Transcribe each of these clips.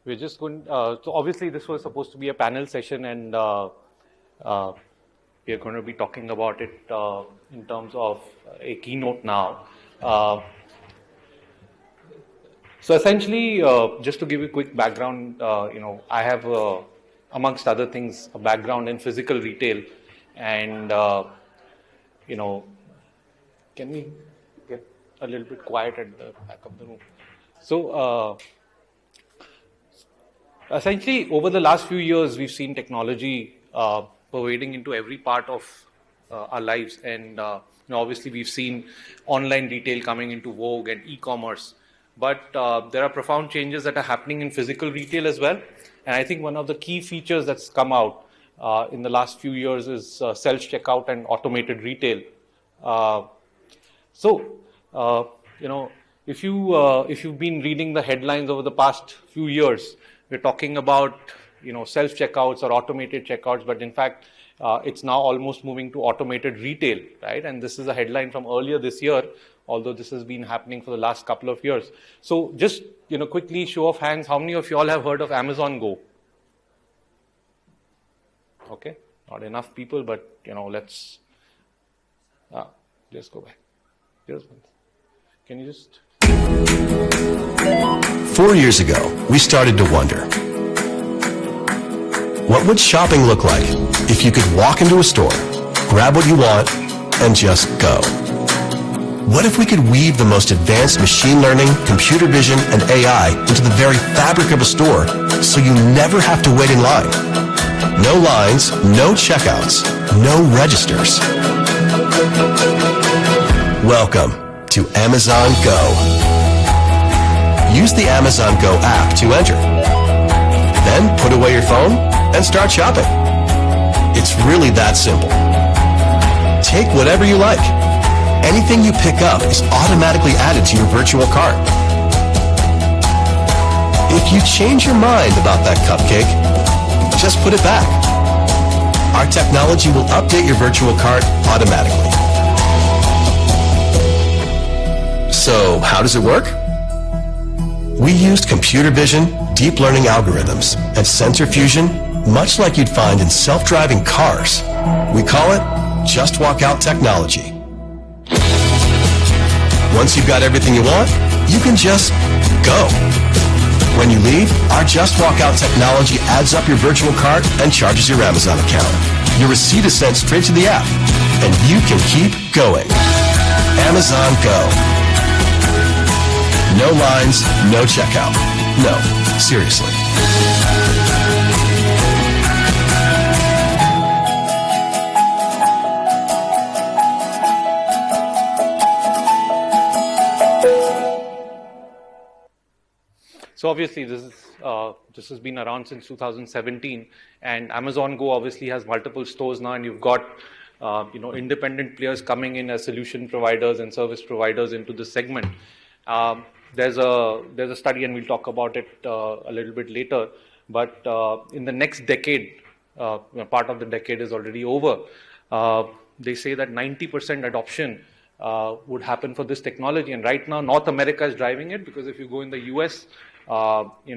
We're just going. So obviously, this was supposed to be a panel session, and we are going to be talking about it in terms of a keynote now. So essentially, just to give you a quick background, I have, amongst other things, a background in physical retail, and can we get a little bit quiet at the back of the room? So. Essentially, over the last few years, we've seen technology pervading into every part of our lives, and obviously, we've seen online retail coming into vogue and e-commerce. But there are profound changes that are happening in physical retail as well. And I think one of the key features that's come out in the last few years is self-checkout and automated retail. If you've been reading the headlines over the past few years, we're talking about self-checkouts or automated checkouts, but in fact, it's now almost moving to automated retail, right? And this is a headline from earlier this year, although this has been happening for the last couple of years. So just quickly, show of hands, how many of you all have heard of Amazon Go? Okay, not enough people, but let's just go back. Can you just... 4 years ago, we started to wonder, what would shopping look like if you could walk into a store, grab what you want, and just go? What if we could weave the most advanced machine learning, computer vision, and AI into the very fabric of a store so you never have to wait in line? No lines, no checkouts, no registers. Welcome to Amazon Go. Use the Amazon Go app to enter. Then put away your phone and start shopping. It's really that simple. Take whatever you like. Anything you pick up is automatically added to your virtual cart. If you change your mind about that cupcake, just put it back. Our technology will update your virtual cart automatically. So, how does it work? We used computer vision, deep learning algorithms, and sensor fusion, much like you'd find in self-driving cars. We call it Just Walk Out technology. Once you've got everything you want, you can just go. When you leave, our Just Walk Out technology adds up your virtual cart and charges your Amazon account. Your receipt is sent straight to the app, and you can keep going. Amazon Go. No lines, no checkout. No, seriously. So obviously, this has been around since 2017, and Amazon Go obviously has multiple stores now, and you've got independent players coming in as solution providers and service providers into this segment. There's a study, and we'll talk about it a little bit later. But in the next decade, part of the decade is already over. They say that 90% adoption would happen for this technology, and right now North America is driving it, because if you go in the US,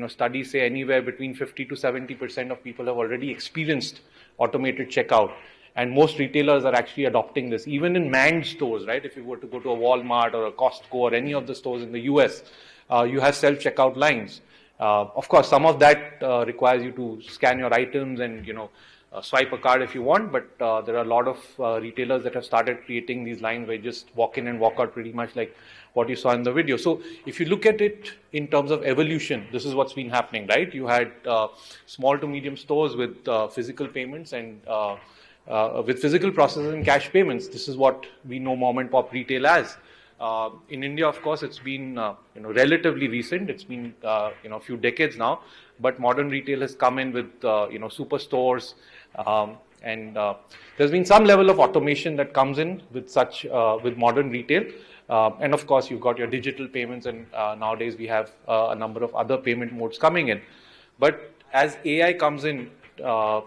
studies say anywhere between 50 to 70% of people have already experienced automated checkout. And most retailers are actually adopting this, even in manned stores, right? If you were to go to a Walmart or a Costco or any of the stores in the US, you have self-checkout lines. Of course, some of that requires you to scan your items and, swipe a card if you want, but there are a lot of retailers that have started creating these lines where you just walk in and walk out pretty much like what you saw in the video. So if you look at it in terms of evolution, this is what's been happening, right? You had small to medium stores with physical payments and with physical processing and cash payments. This is what we know mom and pop retail as. In India, of course, it's been relatively recent. It's been a few decades now, but modern retail has come in with superstores, and there's been some level of automation that comes in with with modern retail. And of course, you've got your digital payments, and nowadays we have a number of other payment modes coming in. But as AI comes in to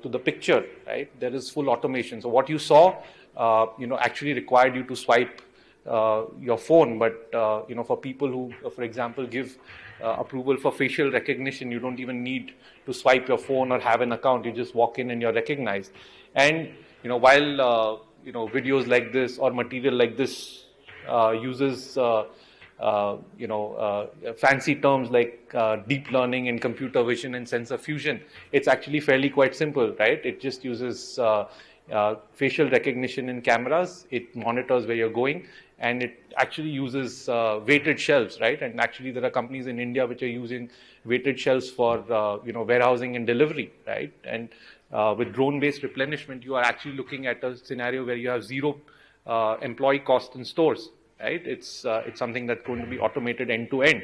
the picture, right, there is full automation. So what you saw, actually required you to swipe your phone, but for people who, for example, give approval for facial recognition, you don't even need to swipe your phone or have an account. You just walk in and you're recognized. And while videos like this or material like this uses fancy terms like deep learning and computer vision and sensor fusion, it's actually fairly quite simple, right? It just uses facial recognition in cameras. It monitors where you're going, and it actually uses weighted shelves, right? And actually, there are companies in India which are using weighted shelves for warehousing and delivery, right? And with drone-based replenishment, you are actually looking at a scenario where you have zero employee cost in stores, right? It's something that's going to be automated end to end.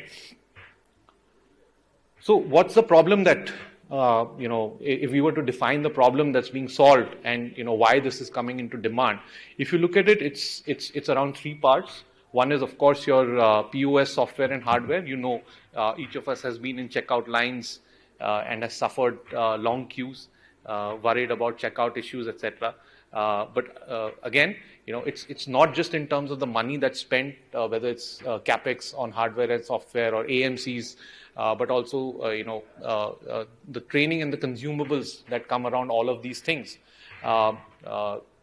So, what's the problem that if we were to define the problem that's being solved and why this is coming into demand? If you look at it, it's around three parts. One is, of course, your POS software and hardware. Each of us has been in checkout lines and has suffered long queues, worried about checkout issues, etc. But again, it's not just in terms of the money that's spent, whether it's capex on hardware and software or AMCs, but also the training and the consumables that come around all of these things.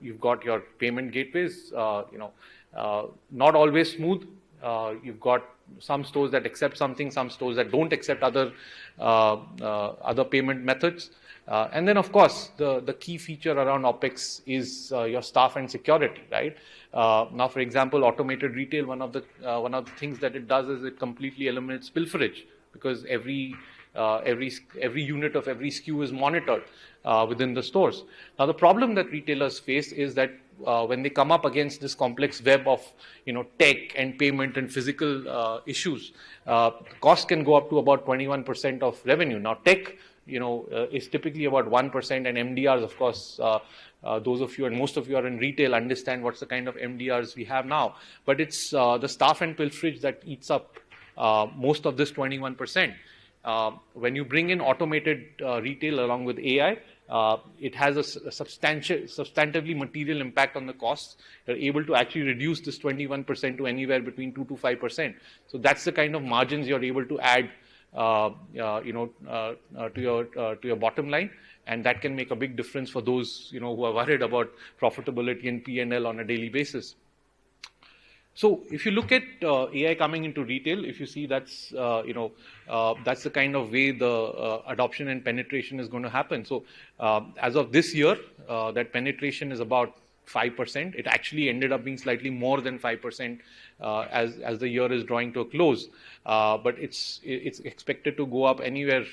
You've got your payment gateways, not always smooth. You've got some stores that accept something, some stores that don't accept other payment methods. And then, of course, the key feature around OpEx is your staff and security, right? Now, for example, automated retail, one of the things that it does is it completely eliminates pilferage, because every unit of every SKU is monitored within the stores. Now, the problem that retailers face is that when they come up against this complex web of tech and payment and physical issues, cost can go up to about 21% of revenue. Now, tech is typically about 1%, and MDRs, of course, those of you and most of you are in retail understand what's the kind of MDRs we have now. But it's the staff and pilferage that eats up most of this 21%. When you bring in automated retail along with AI, it has a substantively material impact on the costs. You're able to actually reduce this 21% to anywhere between 2 to 5%. So that's the kind of margins you're able to add to your bottom line, and that can make a big difference for those who are worried about profitability and P&L on a daily basis. So if you look at AI coming into retail, if you see that's the kind of way the adoption and penetration is going to happen. So as of this year, that penetration is about 5%. It actually ended up being slightly more than 5% as the year is drawing to a close. But it's expected to go up anywhere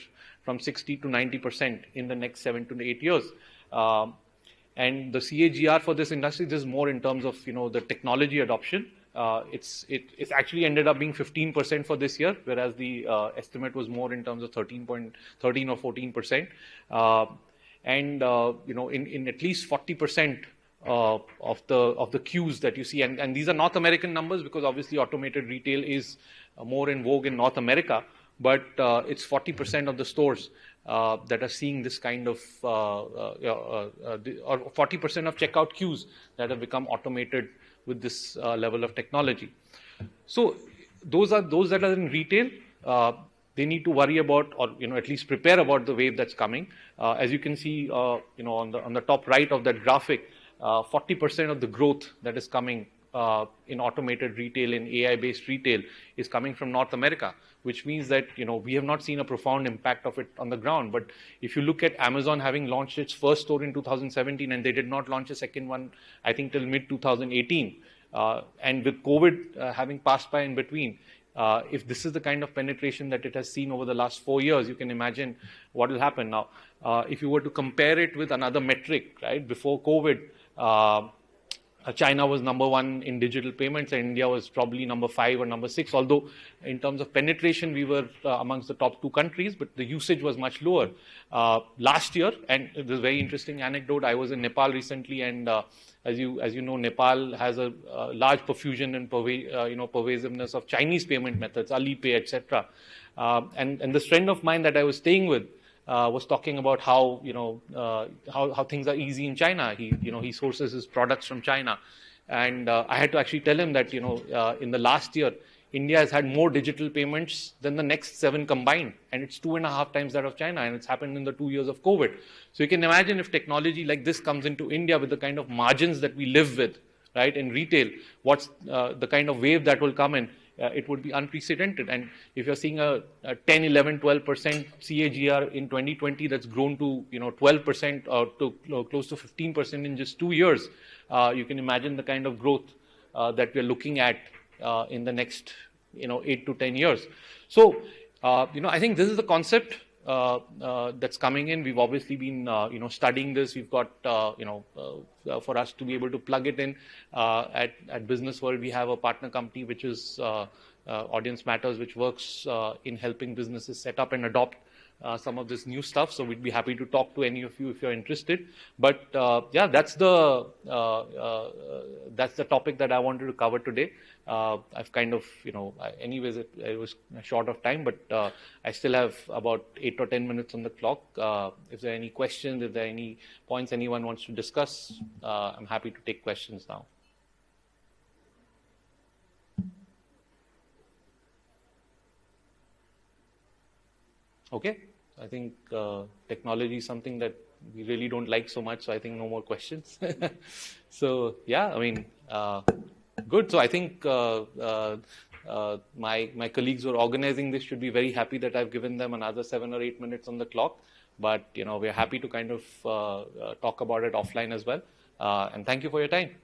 from 60 to 90% in the next 7 to 8 years. And the CAGR for this industry, this is more in terms of the technology adoption. It's actually ended up being 15% for this year, whereas the estimate was more in terms of 13 or 14%. In at least 40% of the queues that you see, and these are North American numbers because obviously automated retail is more in vogue in North America, but it's 40% of the stores that are seeing this kind of, or 40% of checkout queues that have become automated with this level of technology. So those that are in retail, they need to worry about, or at least prepare about the wave that's coming. As you can see, on the top right of that graphic, 40% of the growth that is coming in automated retail, in AI-based retail, is coming from North America, which means that we have not seen a profound impact of it on the ground. But if you look at Amazon having launched its first store in 2017, and they did not launch a second one, I think, till mid 2018, and with COVID having passed by in between, if this is the kind of penetration that it has seen over the last 4 years, you can imagine what will happen. Now, if you were to compare it with another metric, right, before COVID, China was number 1 in digital payments, and India was probably number 5 or number 6, although in terms of penetration, we were amongst the top 2 countries, but the usage was much lower. Last year, and this is a very interesting anecdote, I was in Nepal recently, and as you know, Nepal has a large profusion and pervasiveness of Chinese payment methods, Alipay, etc. And this friend of mine that I was staying with was talking about how things are easy in China. He sources his products from China, And I had to actually tell him that, in the last year, India has had more digital payments than the next 7 combined, and it's 2.5 times that of China, and it's happened in the 2 years of COVID. So you can imagine if technology like this comes into India with the kind of margins that we live with, right, in retail, what's the kind of wave that will come in. It would be unprecedented. And if you're seeing a 10, 11, 12% CAGR in 2020 that's grown to 12% or to close to 15% in just 2 years, you can imagine the kind of growth that we're looking at in the next 8 to 10 years. So I think this is the concept that's coming in. We've obviously been studying this. We've got for us to be able to plug it in at Business World, we have a partner company which is Audience Matters, which works in helping businesses set up and adopt some of this new stuff. So we'd be happy to talk to any of you if you're interested. But yeah, that's the topic that I wanted to cover today. I've kind of, anyways, it was short of time, but I still have about 8 or 10 minutes on the clock. If there are any questions, if there are any points anyone wants to discuss, I'm happy to take questions now. Okay, I think technology is something that we really don't like so much, so I think no more questions. So yeah, I mean, good. So I think my colleagues who are organizing this should be very happy that I've given them another 7 or 8 minutes on the clock. But we're happy to kind of talk about it offline as well. And thank you for your time.